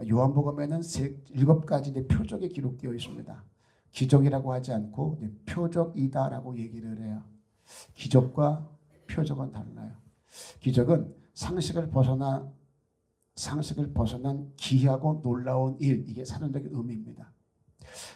요한복음에는 7가지 표적이 기록되어 있습니다. 기적이라고 하지 않고 표적이다라고 얘기를 해요. 기적과 표적은 달라요. 기적은 상식을 벗어난 기이하고 놀라운 일, 이게 사전적인 의미입니다.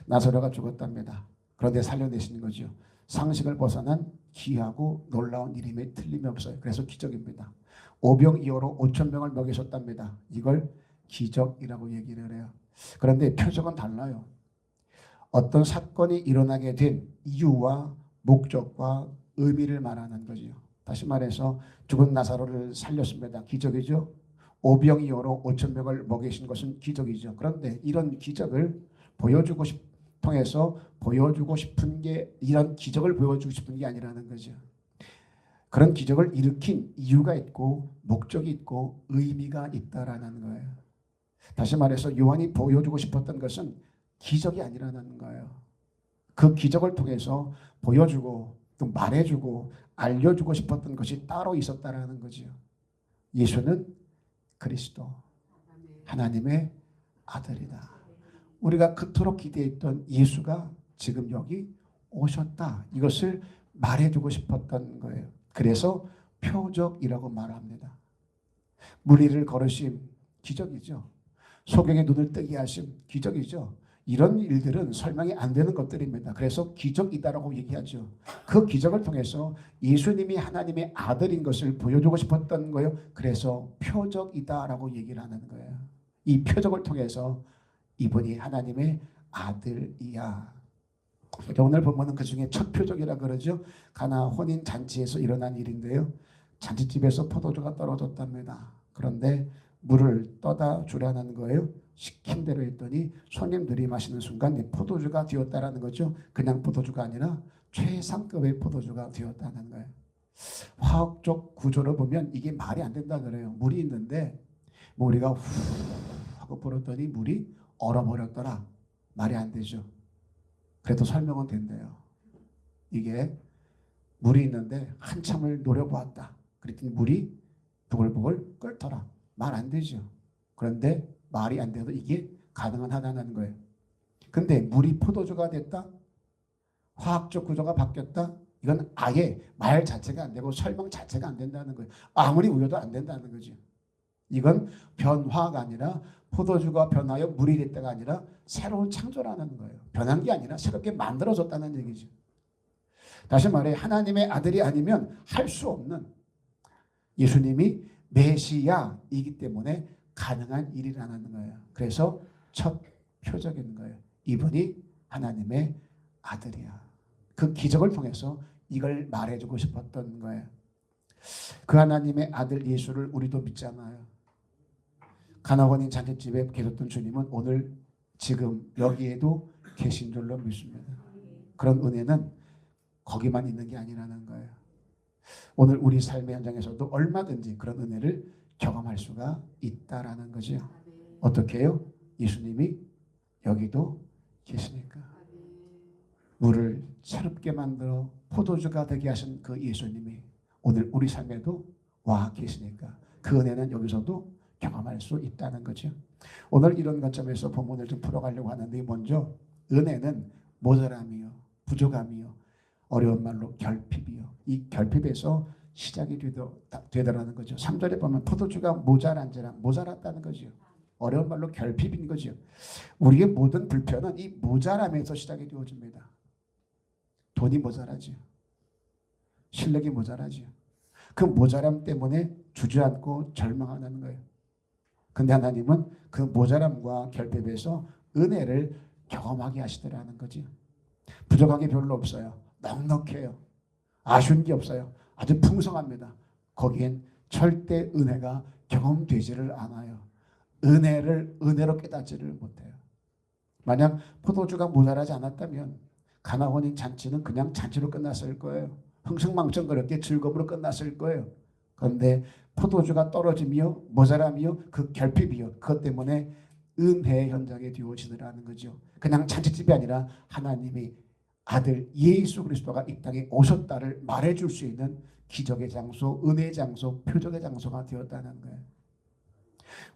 나사로가 죽었답니다. 그런데 살려내시는 거죠. 상식을 벗어난 기이하고 놀라운 일임에 틀림이 없어요. 그래서 기적입니다. 오병이어로 5천 명을 먹이셨답니다. 이걸 기적이라고 얘기를 해요. 그런데 표적은 달라요. 어떤 사건이 일어나게 된 이유와 목적과 의미를 말하는 거죠. 다시 말해서 죽은 나사로를 살렸습니다. 기적이죠. 오병이어로 5천 명을 먹이신 것은 기적이죠. 그런데 이런 기적을 통해서 보여주고 싶은 게, 이런 기적을 보여주고 싶은 게 아니라는 거죠. 그런 기적을 일으킨 이유가 있고 목적이 있고 의미가 있다라는 거예요. 다시 말해서 요한이 보여주고 싶었던 것은 기적이 아니라는 거예요. 그 기적을 통해서 보여주고 또 말해주고 알려주고 싶었던 것이 따로 있었다라는 거죠. 예수는 그리스도, 하나님의 아들이다. 우리가 그토록 기대했던 예수가 지금 여기 오셨다. 이것을 말해주고 싶었던 거예요. 그래서 표적이라고 말합니다. 무리를 걸으심 기적이죠. 소경의 눈을 뜨게 하심 기적이죠. 이런 일들은 설명이 안 되는 것들입니다. 그래서 기적이다라고 얘기하죠. 그 기적을 통해서 예수님이 하나님의 아들인 것을 보여주고 싶었던 거예요. 그래서 표적이다라고 얘기를 하는 거예요. 이 표적을 통해서 이분이 하나님의 아들이야. 오늘 보면은 그 중에 첫 표적이라 그러죠. 가나 혼인 잔치에서 일어난 일인데요. 잔치집에서 포도주가 떨어졌답니다. 그런데 물을 떠다 주라는 거예요. 시킨 대로 했더니 손님들이 마시는 순간 포도주가 되었다라는 거죠. 그냥 포도주가 아니라 최상급의 포도주가 되었다는 거예요. 화학적 구조를 보면 이게 말이 안 된다 그래요. 물이 있는데 우리가 후 하고 불었더니 물이 얼어버렸더라. 말이 안 되죠. 그래도 설명은 된대요. 이게 물이 있는데 한참을 노려보았다. 그랬더니 물이 부글부글 끓더라. 말 안 되죠. 그런데 말이 안 돼도 이게 가능하다는 거예요. 근데 물이 포도주가 됐다? 화학적 구조가 바뀌었다? 이건 아예 말 자체가 안 되고 설명 자체가 안 된다는 거예요. 아무리 우려도 안 된다는 거죠. 이건 변화가 아니라 포도주가 변하여 물이 됐다가 아니라 새로운 창조라는 거예요. 변한 게 아니라 새롭게 만들어졌다는 얘기죠. 다시 말해 하나님의 아들이 아니면 할 수 없는, 예수님이 메시아이기 때문에 가능한 일이라는 거예요. 그래서 첫 표적인 거예요. 이분이 하나님의 아들이야. 그 기적을 통해서 이걸 말해주고 싶었던 거예요. 그 하나님의 아들 예수를 우리도 믿잖아요. 가나원인 잔치집에 계셨던 주님은 오늘 지금 여기에도 계신 줄로 믿습니다. 그런 은혜는 거기만 있는 게 아니라는 거예요. 오늘 우리 삶의 현장에서도 얼마든지 그런 은혜를 경험할 수가 있다라는 거죠. 어떻게 해요? 예수님이 여기도 계시니까. 물을 새롭게 만들어 포도주가 되게 하신 그 예수님이 오늘 우리 삶에도 와 계시니까 그 은혜는 여기서도 경험할 수 있다는 거죠. 오늘 이런 관점에서 본문을 좀 풀어가려고 하는데, 먼저 은혜는 모자람이요, 부족함이요, 어려운 말로 결핍이요. 이 결핍에서 시작이 되더라는 거죠. 3절에 보면 포도주가 모자란지라, 모자랐다는 거죠. 어려운 말로 결핍인 거죠. 우리의 모든 불편은 이 모자람에서 시작이 되어집니다. 돈이 모자라죠. 실력이 모자라죠. 그 모자람 때문에 주저앉고 절망하는 거예요. 근데 하나님은 그 모자람과 결핍에서 은혜를 경험하게 하시더라는 거지. 부족한 게 별로 없어요. 넉넉해요. 아쉬운 게 없어요. 아주 풍성합니다. 거기엔 절대 은혜가 경험되지를 않아요. 은혜를 은혜로 깨닫지를 못해요. 만약 포도주가 모자라지 않았다면 가나혼인 잔치는 그냥 잔치로 끝났을 거예요. 흥청망청거렸게 즐거움으로 끝났을 거예요. 그런데 포도주가 떨어지며 모자람이요, 그 결핍이요, 그것 때문에 은혜 현장에 되어지더라는 거죠. 그냥 잔치집이 아니라 하나님이 아들 예수 그리스도가 이 땅에 오셨다를 말해줄 수 있는 기적의 장소, 은혜의 장소, 표적의 장소가 되었다는 거예요.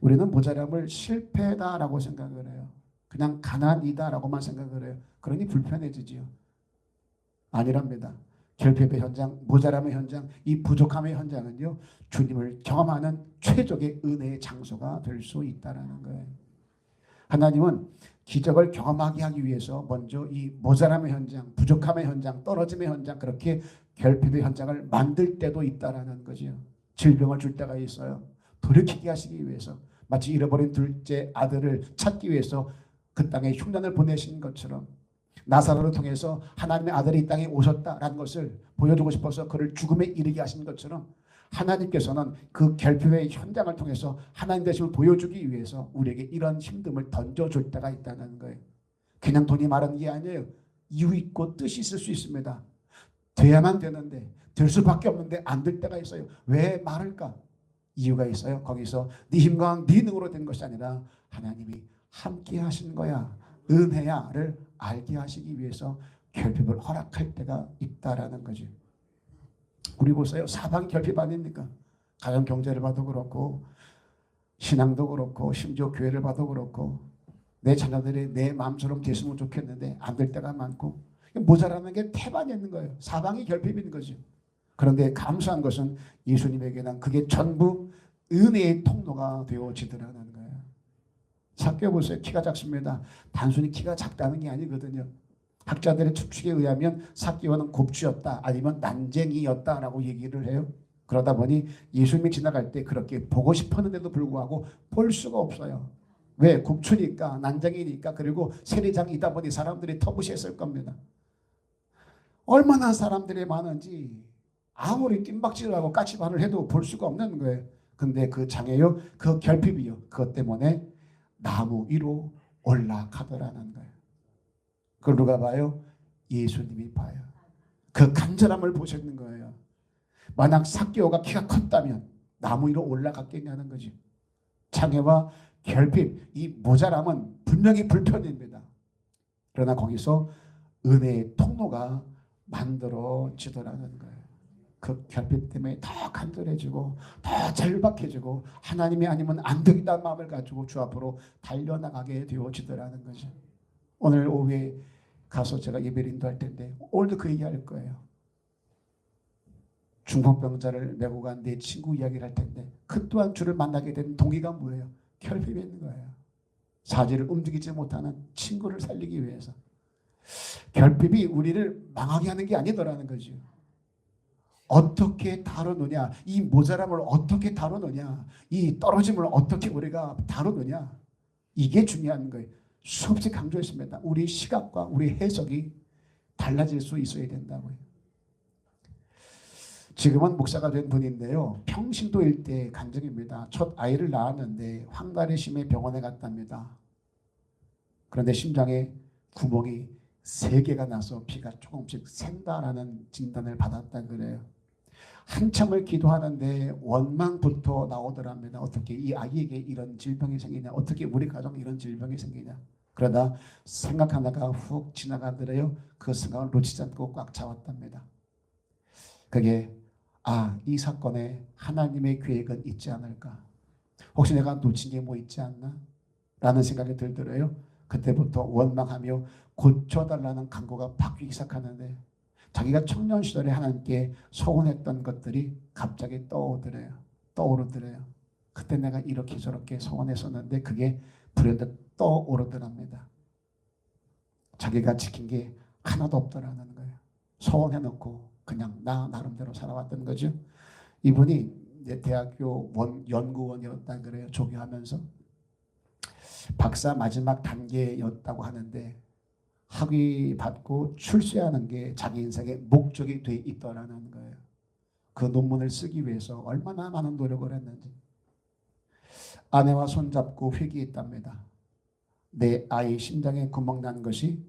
우리는 모자람을 실패다라고 생각을 해요. 그냥 가난이다라고만 생각을 해요. 그러니 불편해지지요. 아니랍니다. 결핍의 현장, 모자람의 현장, 이 부족함의 현장은요, 주님을 경험하는 최적의 은혜의 장소가 될 수 있다는 거예요. 하나님은 기적을 경험하게 하기 위해서 먼저 이 모자람의 현장, 부족함의 현장, 떨어짐의 현장, 그렇게 결핍의 현장을 만들 때도 있다는 거죠. 질병을 줄 때가 있어요. 돌이키게 하시기 위해서, 마치 잃어버린 둘째 아들을 찾기 위해서 그 땅에 흉년을 보내신 것처럼, 나사로를 통해서 하나님의 아들이 이 땅에 오셨다라는 것을 보여주고 싶어서 그를 죽음에 이르게 하신 것처럼, 하나님께서는 그 결핍의 현장을 통해서 하나님 되심을 보여주기 위해서 우리에게 이런 힘듦을 던져줄 때가 있다는 거예요. 그냥 돈이 마른 게 아니에요. 이유 있고 뜻이 있을 수 있습니다. 돼야만 되는데, 될 수밖에 없는데 안 될 때가 있어요. 왜 마를까? 이유가 있어요. 거기서 네 힘과 네 능으로 된 것이 아니라 하나님이 함께 하신 거야, 은혜야를 알게 하시기 위해서 결핍을 허락할 때가 있다라는 거죠. 우리 보세요. 사방 결핍 아닙니까? 가정 경제를 봐도 그렇고, 신앙도 그렇고, 심지어 교회를 봐도 그렇고, 내 자녀들이 내 마음처럼 됐으면 좋겠는데 안 될 때가 많고, 모자라는 게 태반이 있는 거예요. 사방이 결핍인 거죠. 그런데 감사한 것은 예수님에게는 그게 전부 은혜의 통로가 되어지더라는 거예요. 삭개오 보세요. 키가 작습니다. 단순히 키가 작다는 게 아니거든요. 학자들의 추측에 의하면 삭개오는 곱주였다, 아니면 난쟁이였다라고 얘기를 해요. 그러다 보니 예수님이 지나갈 때 그렇게 보고 싶었는데도 불구하고 볼 수가 없어요. 왜? 곱추니까, 난쟁이니까, 그리고 세리장이다 보니 사람들이 터부시했을 겁니다. 얼마나 사람들이 많은지 아무리 뜀박질하고 까치발을 해도 볼 수가 없는 거예요. 근데 그 장애요, 그 결핍이요, 그것 때문에 나무 위로 올라가더라는 거예요. 그걸 누가 봐요? 예수님이 봐요. 그 간절함을 보셨는 거예요. 만약 삭개오가 키가 컸다면 나무 위로 올라갔겠냐는 거지. 장애와 결핍, 이 모자람은 분명히 불편입니다. 그러나 거기서 은혜의 통로가 만들어지더라는 거예요. 그 결핍 때문에 더 간절해지고 더 절박해지고 하나님이 아니면 안 되겠다는 마음을 가지고 주 앞으로 달려나가게 되어지더라는 거죠. 오늘 오후에 가서 제가 예배를 인도할 텐데 오늘도 그 얘기할 거예요. 중풍병자를 메고 간 내 친구 이야기를 할 텐데 그 또한 주를 만나게 된 동기가 뭐예요? 결핍이 있는 거예요. 사지를 움직이지 못하는 친구를 살리기 위해서. 결핍이 우리를 망하게 하는 게 아니더라는 거죠. 어떻게 다루느냐, 이 모자람을 어떻게 다루느냐, 이 떨어짐을 어떻게 우리가 다루느냐, 이게 중요한 거예요. 수없이 강조했습니다. 우리 시각과 우리 해석이 달라질 수 있어야 된다고요. 지금은 목사가 된 분인데요, 평신도 일대 간증입니다. 첫 아이를 낳았는데 황달의 심해 병원에 갔답니다. 그런데 심장에 구멍이 3개가 나서 피가 조금씩 샌다라는 진단을 받았다 그래요. 한참을 기도하는데 원망부터 나오더랍니다. 어떻게 이 아이에게 이런 질병이 생기냐, 어떻게 우리 가정에 이런 질병이 생기냐. 그러다 생각하다가 훅 지나가더래요. 그 생각을 놓치지 않고 꽉 잡았답니다. 그게 이 사건에 하나님의 계획은 있지 않을까, 혹시 내가 놓친 게 뭐 있지 않나 라는 생각이 들더래요. 그때부터 원망하며 고쳐달라는 간구가 바뀌기 시작하는데 자기가 청년 시절에 하나님께 소원했던 것들이 갑자기 떠오르더래요. 그때 내가 이렇게 저렇게 소원했었는데 그게 불현듯 떠오르더랍니다. 자기가 지킨 게 하나도 없더라는 거예요. 소원해놓고 그냥 나 나름대로 살아왔던 거죠. 이분이 이제 대학교 연구원이었다 그래요. 조교하면서 박사 마지막 단계였다고 하는데 학위 받고 출세하는 게 자기 인생의 목적이 돼 있더라는 거예요. 그 논문을 쓰기 위해서 얼마나 많은 노력을 했는지. 아내와 손잡고 회개했답니다. 내 아이 심장에 구멍 난 것이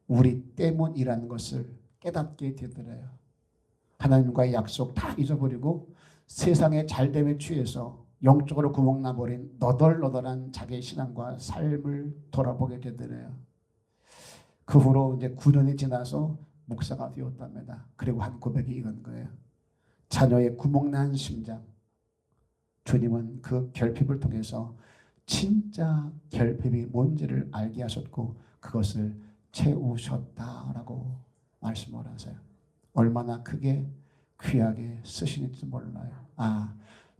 우리 때문이라는 것을 깨닫게 되더래요. 하나님과의 약속 다 잊어버리고 세상의 잘됨에 취해서 영적으로 구멍 나버린 너덜너덜한 자기의 신앙과 삶을 돌아보게 되더래요. 그 후로 이제 9년이 지나서 목사가 되었답니다. 그리고 한 고백이 이런 거예요. 자녀의 구멍난 심장, 주님은 그 결핍을 통해서 진짜 결핍이 뭔지를 알게 하셨고 그것을 채우셨다라고 말씀을 하세요. 얼마나 크게 귀하게 쓰시는지 몰라요. 아,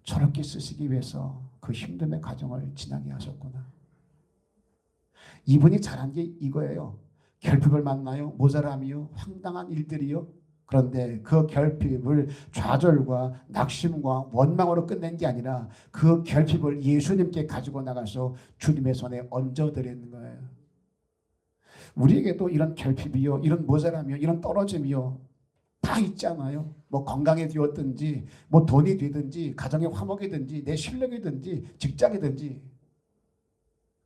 저렇게 쓰시기 위해서 그 힘듦의 과정을 지나게 하셨구나. 이분이 잘한 게 이거예요. 결핍을 만나요. 모자람이요. 황당한 일들이요. 그런데 그 결핍을 좌절과 낙심과 원망으로 끝낸 게 아니라 그 결핍을 예수님께 가지고 나가서 주님의 손에 얹어드리는 거예요. 우리에게도 이런 결핍이요, 이런 모자람이요, 이런 떨어짐이요 다 있잖아요. 뭐 건강이 되었든지 뭐 돈이 되든지 가정의 화목이든지 내 실력이든지 직장이든지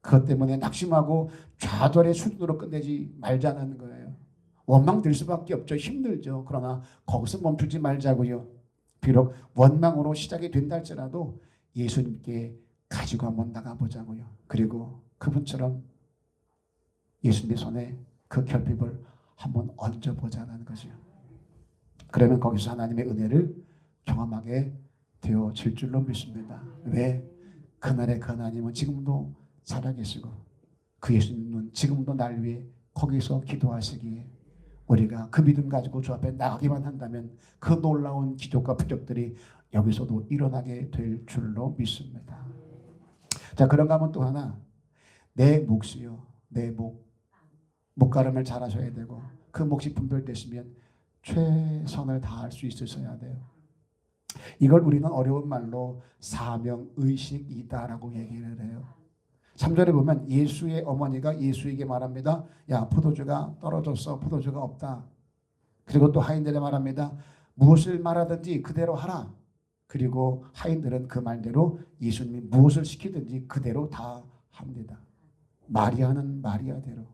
그것 때문에 낙심하고 좌절의 수준으로 끝내지 말자는 거예요. 원망될 수밖에 없죠. 힘들죠. 그러나 거기서 멈추지 말자고요. 비록 원망으로 시작이 된다 할지라도 예수님께 가지고 한번 나가보자고요. 그리고 그분처럼 예수님의 손에 그 결핍을 한번 얹어보자는 거죠. 그러면 거기서 하나님의 은혜를 경험하게 되어질 줄로 믿습니다. 왜? 그날의 그 하나님은 지금도 살아계시고 그 예수님은 지금도 날 위해 거기서 기도하시기에 우리가 그 믿음 가지고 주 앞에 나가기만 한다면 그 놀라운 기적과 표적들이 여기서도 일어나게 될 줄로 믿습니다. 자, 그런가 하면 또 하나, 내 몫이요, 내 목가름을 잘 하셔야 되고 그 몫이 분별되시면 최선을 다할 수 있으셔야 돼요. 이걸 우리는 어려운 말로 사명의식이다라고 얘기를 해요. 3절에 보면 예수의 어머니가 예수에게 말합니다. 야, 포도주가 떨어졌어. 포도주가 없다. 그리고 또 하인들에 말합니다. 무엇을 말하든지 그대로 하라. 그리고 하인들은 그 말대로 예수님이 무엇을 시키든지 그대로 다 합니다. 마리아는 마리아대로,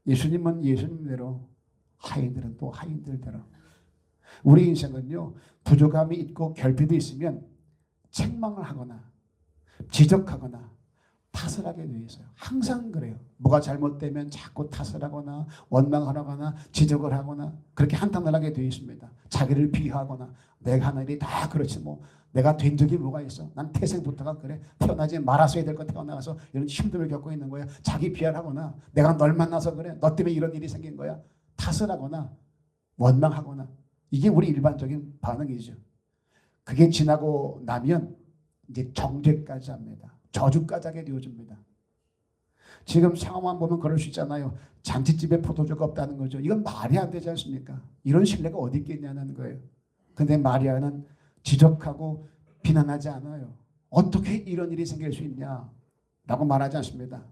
예수님은 예수님대로, 하인들은 또 하인들대로. 우리 인생은요, 부족함이 있고 결핍이 있으면 책망을 하거나 지적하거나 탓을 하게 돼 있어요. 항상 그래요. 뭐가 잘못되면 자꾸 탓을 하거나 원망하거나 지적을 하거나 그렇게 한탄을 하게 돼 있습니다. 자기를 비하하거나 내가 하는 일이 다 그렇지 뭐 내가 된 적이 뭐가 있어. 난 태생부터가 그래. 태어나지 말았어야 될 거 태어나서 이런 힘듦을 겪고 있는 거야. 자기 비하하거나 내가 널 만나서 그래. 너 때문에 이런 일이 생긴 거야. 탓을 하거나 원망하거나 이게 우리 일반적인 반응이죠. 그게 지나고 나면 이제 정죄까지 합니다. 저주까지 하게 되어집니다. 지금 상황만 보면 그럴 수 있잖아요. 잔치집에 포도주가 없다는 거죠. 이건 말이 안 되지 않습니까? 이런 신뢰가 어디 있겠냐는 거예요. 근데 마리아는 지적하고 비난하지 않아요. 어떻게 이런 일이 생길 수 있냐 라고 말하지 않습니다.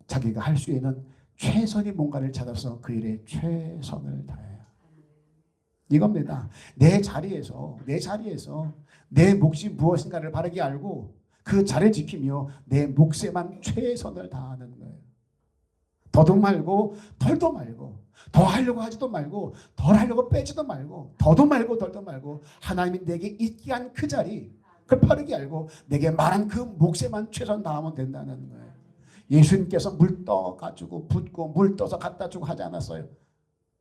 자기가 할 수 있는 최선의 뭔가를 찾아서 그 일에 최선을 다해요. 이겁니다. 내 자리에서 내 몫이 무엇인가를 바르게 알고 그 자리를 지키며 내 몫에만 최선을 다하는 거예요. 더도 말고 덜도 말고 더 하려고 하지도 말고 덜 하려고 빼지도 말고 더도 말고 덜도 말고 하나님이 내게 있게 한 그 자리 그걸 바르게 알고 내게 말한 그 몫에만 최선 다하면 된다는 거예요. 예수님께서 물 떠가지고 붓고 물 떠서 갖다 주고 하지 않았어요.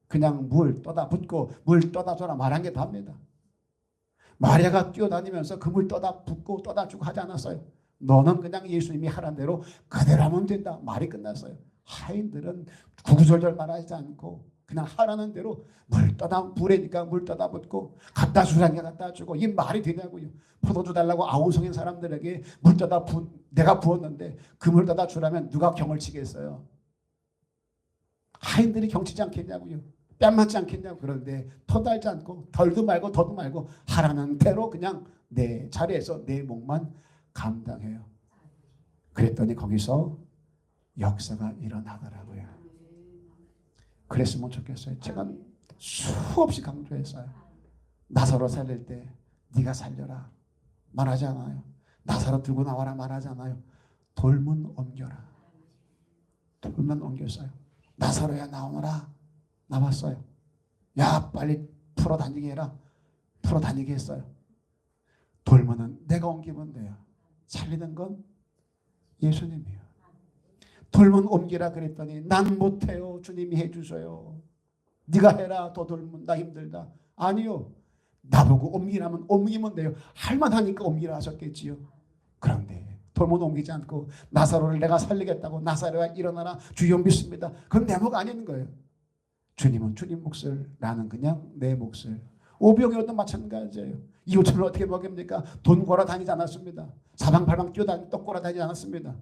그냥 물 떠다 붓고 물 떠다 줘라 말한 게 답니다. 마리아가 뛰어다니면서 그 물 떠다 붓고 떠다 주고 하지 않았어요. 너는 그냥 예수님이 하란 대로 그대로 하면 된다. 말이 끝났어요. 하인들은 구구절절 말하지 않고 그냥 하라는 대로 물 떠다 부으니까 물 떠다 붓고 갖다 주라니까 갖다 주고 이 말이 되냐고요. 포도주 달라고 아우성인 사람들에게 물 떠다 내가 부었는데 그 물 떠다 주라면 누가 경을 치겠어요. 하인들이 경치지 않겠냐고요. 뺨 맞지 않겠냐고. 그런데 터달지 않고 덜도 말고 더도 말고 하라는 대로 그냥 내 자리에서 내 몫만 감당해요. 그랬더니 거기서 역사가 일어나더라고요. 그랬으면 좋겠어요. 제가 수없이 강조했어요. 나사로 살릴 때 네가 살려라 말하지 않아요. 나사로 들고 나와라 말하지 않아요. 돌문 옮겨라. 돌문 옮겼어요. 나사로야 나오너라. 나왔어요. 야 빨리 풀어 다니게 해라. 풀어 다니게 했어요. 돌문은 내가 옮기면 돼요. 살리는 건 예수님이에요. 돌문 옮기라 그랬더니 난 못해요. 주님이 해주셔요. 네가 해라. 더 돌문 나 힘들다. 아니요. 나보고 옮기라면 옮기면 돼요. 할만하니까 옮기라 하셨겠지요. 그런데 돌못 옮기지 않고 나사로를 내가 살리겠다고 나사로야 일어나라 주여 믿습니다. 그건 내 목 아닌 거예요. 주님은 주님 몫을, 나는 그냥 내 몫을. 오병이어도 마찬가지예요. 이웃을 어떻게 먹입니까? 돈 걸어 다니지 않았습니다. 사방팔방 뛰어다니 떡 걸어 다니지 않았습니다.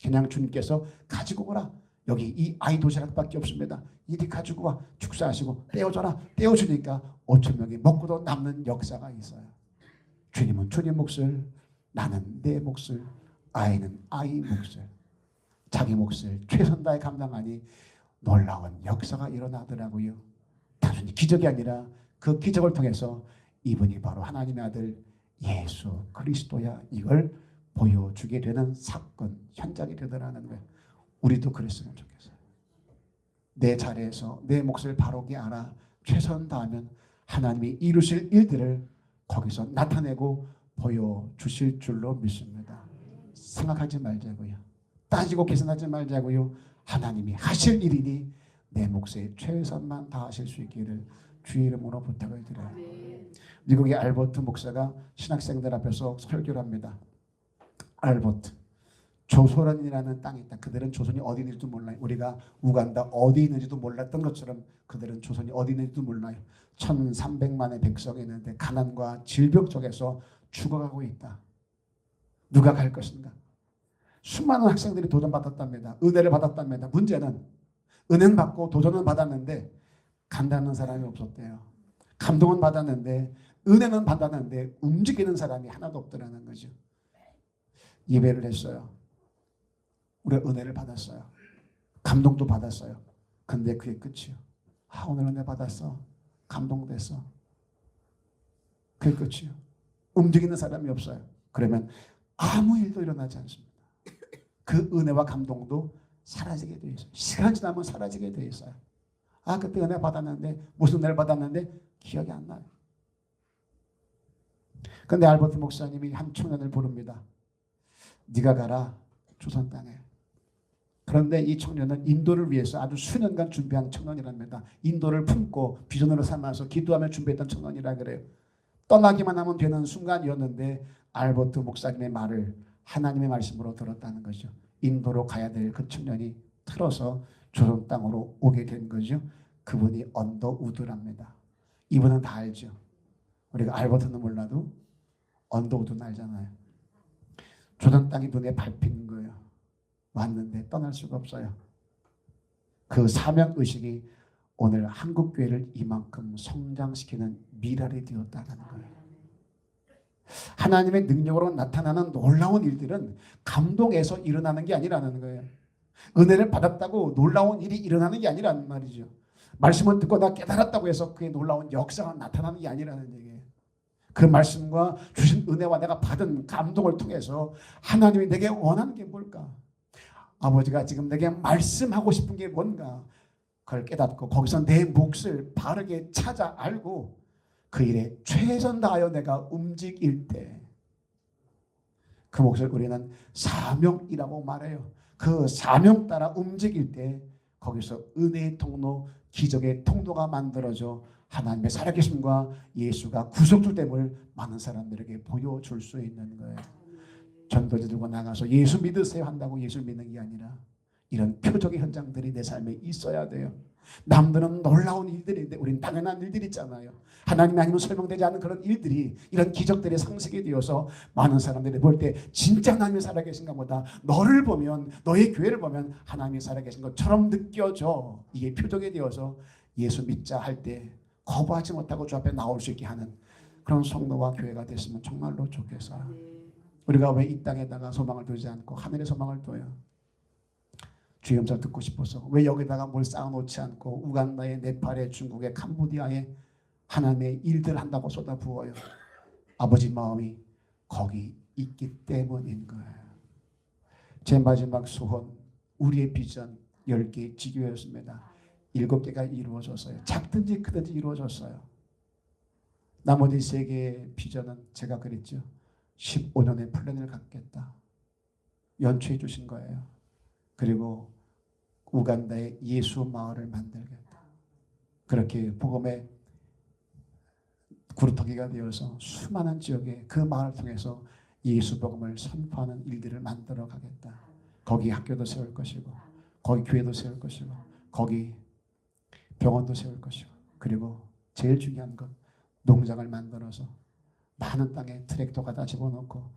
그냥 주님께서 가지고 오라. 여기 이 아이 도시락밖에 없습니다. 이리 가지고 와. 축사하시고 떼어줘라. 떼어주니까 5천 명이 먹고도 남는 역사가 있어요. 주님은 주님 몫을, 나는 내 몫을, 아이는 아이 몫을, 자기 몫을 최선 다해 감당하니 놀라운 역사가 일어나더라고요. 단순히 기적이 아니라 그 기적을 통해서 이분이 바로 하나님의 아들 예수 그리스도야, 이걸 보여주게 되는 사건, 현장이 되더라는 거예요. 우리도 그랬으면 좋겠어요. 내 자리에서 내 몫을 바르게 알아 최선 다하면 하나님이 이루실 일들을 거기서 나타내고 보여주실 줄로 믿습니다. 생각하지 말자고요. 따지고 계산하지 말자고요. 하나님이 하실 일이니 내 몫에 최선만 다하실 수 있기를 주의 이름으로 부탁을 드려요. 미국의 알버트 목사가 신학생들 앞에서 설교를 합니다. 알버트, 조소련이라는 땅이 있다. 그들은 조선이 어디 있는지도 몰라요. 우리가 우간다 어디 있는지도 몰랐던 것처럼 그들은 조선이 어디 있는지도 몰라요. 1300만의 백성이 있는데 가난과 질병 속에서 죽어가고 있다. 누가 갈 것인가? 수많은 학생들이 도전받았답니다. 은혜를 받았답니다. 문제는 은혜는 받고 도전은 받았는데 간다는 사람이 없었대요. 감동은 받았는데, 은혜는 받았는데 움직이는 사람이 하나도 없더라는 거죠. 예배를 했어요. 우리가 은혜를 받았어요. 감동도 받았어요. 근데 그게 끝이요. 오늘 은혜 받았어. 감동됐어. 그게 끝이요. 움직이는 사람이 없어요. 그러면 아무 일도 일어나지 않습니다. 그 은혜와 감동도 사라지게 되어 있어요. 시간 지나면 사라지게 되어 있어요. 그때 은혜 받았는데, 무슨 은혜를 받았는데 기억이 안 나요. 근데 알버트 목사님이 한 청년을 부릅니다. 네가 가라 조선 땅에. 그런데 이 청년은 인도를 위해서 아주 수년간 준비한 청년이랍니다. 인도를 품고 비전으로 삼아서 기도하며 준비했던 청년이라 그래요. 떠나기만 하면 되는 순간이었는데 알버트 목사님의 말을 하나님의 말씀으로 들었다는 거죠. 인도로 가야 될 그 청년이 틀어서 조선 땅으로 오게 된 거죠. 그분이 언더우드랍니다. 이분은 다 알죠. 우리가 알버트는 몰라도 언더우드는 알잖아요. 조선 땅이 눈에 밟힌 거예요. 왔는데 떠날 수가 없어요. 그 사명의식이 오늘 한국교회를 이만큼 성장시키는 미랄이 되었다는 거예요. 하나님의 능력으로 나타나는 놀라운 일들은 감동에서 일어나는 게 아니라는 거예요. 은혜를 받았다고 놀라운 일이 일어나는 게 아니라는 말이죠. 말씀을 듣고 나 깨달았다고 해서 그게 놀라운 역사가 나타나는 게 아니라는 얘기예요. 그 말씀과 주신 은혜와 내가 받은 감동을 통해서 하나님이 내게 원하는 게 뭘까? 아버지가 지금 내게 말씀하고 싶은 게 뭔가? 그걸 깨닫고 거기서 내 몫을 바르게 찾아 알고 그 일에 최선 다하여 내가 움직일 때 그 몫을 우리는 사명이라고 말해요. 그 사명 따라 움직일 때 거기서 은혜의 통로, 기적의 통로가 만들어져 하나님의 살아계심과 예수가 구속주됨을 많은 사람들에게 보여줄 수 있는 거예요. 전도지 들고 나가서 예수 믿으세요 한다고 예수 믿는 게 아니라 이런 표적의 현장들이 내 삶에 있어야 돼요. 남들은 놀라운 일들인데 우린 당연한 일들이 있잖아요. 하나님 아니면 설명되지 않는 그런 일들이, 이런 기적들의 상식이 되어서 많은 사람들이 볼 때 진짜 하나님이 살아계신가 보다, 너를 보면, 너의 교회를 보면 하나님이 살아계신 것처럼 느껴져. 이게 표적이 되어서 예수 믿자 할 때 거부하지 못하고 주 앞에 나올 수 있게 하는 그런 성도와 교회가 됐으면 정말로 좋겠어요. 우리가 왜 이 땅에다가 소망을 두지 않고 하늘에 소망을 둬요? 주의 음성 듣고 싶어서. 왜 여기다가 뭘 쌓아놓지 않고 우간다에, 네팔에, 중국에, 캄보디아에 하나님의 일들 한다고 쏟아부어요? 아버지 마음이 거기 있기 때문인 거예요. 제 마지막 소원, 우리의 비전 10개 지교였습니다. 7개가 이루어졌어요. 작든지 크든지 이루어졌어요. 나머지 3개의 비전은 제가 그랬죠. 15년의 플랜을 갖겠다. 연초해 주신 거예요. 그리고 우간다에 예수 마을을 만들겠다. 그렇게 복음의 구루터기가 되어서 수많은 지역에 그 마을을 통해서 예수 복음을 선포하는 일들을 만들어 가겠다. 거기 학교도 세울 것이고, 거기 교회도 세울 것이고, 거기 병원도 세울 것이고, 그리고 제일 중요한 건 농장을 만들어서 많은 땅에 트랙터 갖다 집어넣고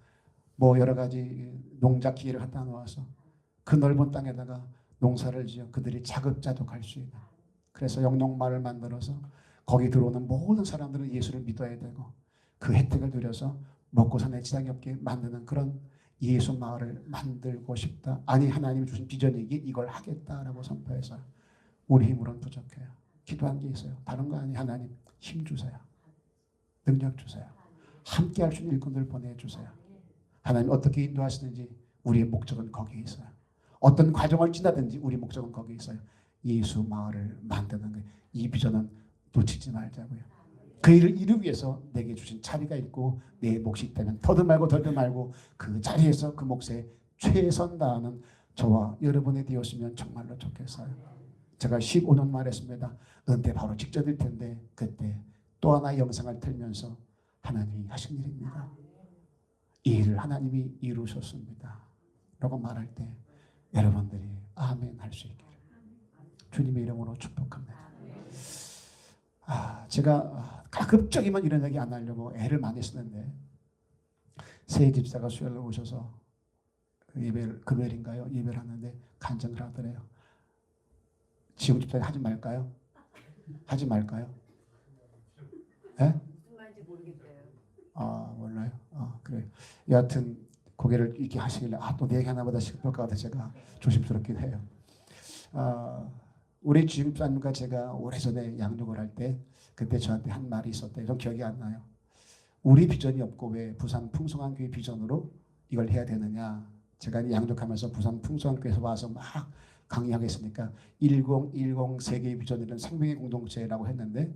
뭐 여러 가지 농작 기계를 갖다 놓아서 그 넓은 땅에다가 농사를 지어 그들이 자급자족할 수 있는, 그래서 영농마을을 만들어서 거기 들어오는 모든 사람들은 예수를 믿어야 되고 그 혜택을 누려서 먹고 사는 지장이 없게 만드는 그런 예수 마을을 만들고 싶다. 아니, 하나님이 주신 비전이기에 이걸 하겠다라고 선포해서 우리 힘으로는 부족해요. 기도한 게 있어요. 다른 거 아니, 하나님 힘 주세요. 능력 주세요. 함께 할 수 있는 일꾼들 보내주세요. 하나님 어떻게 인도하시는지 우리의 목적은 거기에 있어요. 어떤 과정을 지나든지 우리 목적은 거기에 있어요. 예수 마을을 만드는 거예요. 이 비전은 놓치지 말자고요. 그 일을 이루기 위해서 내게 주신 자리가 있고 내 몫이 있다면 더도 말고 덜도 말고 그 자리에서 그 몫에 최선 다하는 저와 여러분이 되었으면 정말로 좋겠어요. 제가 15년 말했습니다. 은퇴 바로 직전일 텐데 그때 또 하나의 영상을 틀면서 하나님이 하신 일입니다. 이 일을 하나님이 이루셨습니다. 라고 말할 때 여러분들이 아멘 할 수 있기를 주님의 이름으로 축복합니다. 제가 가급적이면 이런 얘기 안 하려고 애를 많이 쓰는데 새 집사가 수요일에 오셔서 예배를, 금요일인가요? 예배를 하는데 간증을 하더래요. 지금 집사님 하지 말까요? 하지 말까요? 예? 무슨 말인지 모르겠어요. 몰라요? 그래요. 여하튼 고개를 이렇게 하시길래 또 내 얘기 하나보다 싶을 것 같아 제가 조심스럽긴 해요. 우리 주임사님과 제가 오래전에 양육을 할 때 그때 저한테 한 말이 있었대요. 좀 기억이 안 나요. 우리 비전이 없고 왜 부산 풍성한 교회 비전으로 이걸 해야 되느냐. 제가 양육하면서 부산 풍성한 교회에서 와서 막 강의하겠으니까 1010 세계의 비전이라는 생명의 공동체라고 했는데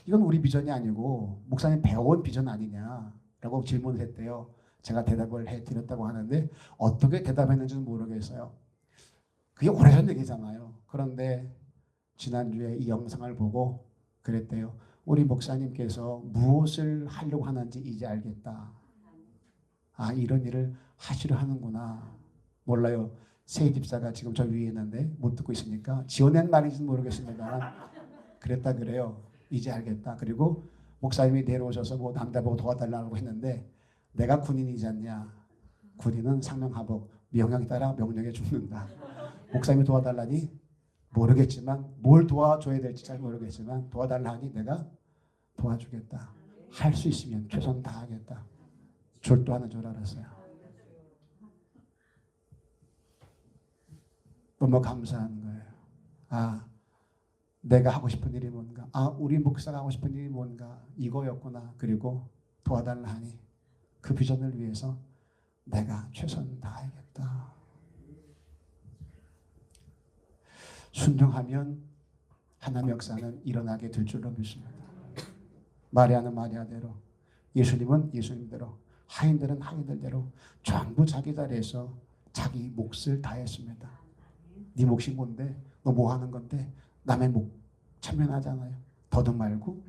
이건 우리 비전이 아니고 목사님 배워온 비전 아니냐라고 질문을 했대요. 제가 대답을 해드렸다고 하는데 어떻게 대답했는지는 모르겠어요. 그게 오래전 얘기잖아요. 그런데 지난주에 이 영상을 보고 그랬대요. 우리 목사님께서 무엇을 하려고 하는지 이제 알겠다. 이런 일을 하시려 하는구나. 몰라요. 새 집사가 지금 저 위에 있는데 못 듣고 있으니까 지어낸 말인지는 모르겠습니다만 그랬다 그래요. 이제 알겠다. 그리고 목사님이 내려오셔서 뭐 남자보고 도와달라고 했는데 내가 군인이지 않냐. 군인은 상명하복, 명령에 따라 명령에 죽는다. 목사님이 도와달라니 모르겠지만 뭘 도와줘야 될지 잘 모르겠지만 도와달라 하니 내가 도와주겠다. 할 수 있으면 최선 다하겠다. 졸도하는 줄 알았어요. 너무 감사한 거예요. 내가 하고 싶은 일이 뭔가, 우리 목사가 하고 싶은 일이 뭔가 이거였구나. 그리고 도와달라 하니 그 비전을 위해서 내가 최선 다하겠다. 순종하면 하나님의 역사는 일어나게 될 줄로 믿습니다. 마리아는 마리아대로, 예수님은 예수님대로, 하인들은 하인들대로 전부 자기 자리에서 자기 몫을 다했습니다. 네 몫이 뭔데? 너 뭐 하는 건데? 남의 몫 참여하잖아요. 더도 말고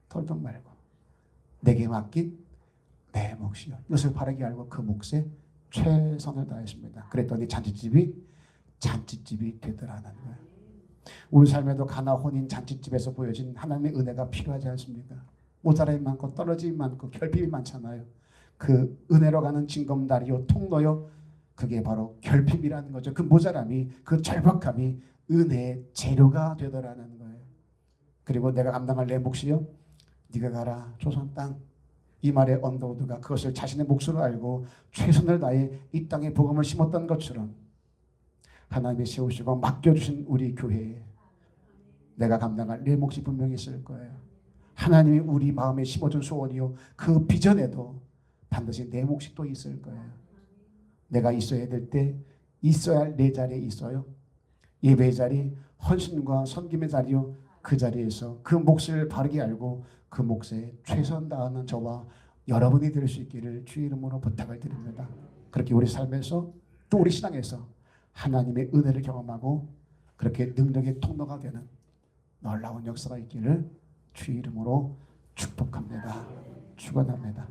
덜도 말고 내게 맡긴 내 몫이요. 이것을 바르게 알고 그 몫에 최선을 다했습니다. 그랬더니 잔치집이 되더라는 거예요. 우리 삶에도 가나 혼인 잔치집에서 보여진 하나님의 은혜가 필요하지 않습니까? 모자람이 많고 떨어짐이 많고 결핍이 많잖아요. 그 은혜로 가는 징검다리요 통로요, 그게 바로 결핍이라는 거죠. 그 모자람이, 그 절박함이 은혜의 재료가 되더라는 거예요. 그리고 내가 감당할 내 몫이요, 네가 가라 조선 땅. 이 말에 언더우드가 그것을 자신의 몫으로 알고 최선을 다해 이 땅에 복음을 심었던 것처럼 하나님이 세우시고 맡겨주신 우리 교회에 내가 감당할 내 몫이 분명히 있을 거예요. 하나님이 우리 마음에 심어준 소원이요, 그 비전에도 반드시 내 몫이 또 있을 거예요. 내가 있어야 될 때 있어야 할 내 자리에 있어요. 예배의 자리, 헌신과 섬김의 자리요, 그 자리에서 그 몫을 바르게 알고 그 몫에 최선 다하는 저와 여러분이 될 수 있기를 주의 이름으로 부탁을 드립니다. 그렇게 우리 삶에서 또 우리 신앙에서 하나님의 은혜를 경험하고 그렇게 능력의 통로가 되는 놀라운 역사가 있기를 주의 이름으로 축복합니다. 축원합니다.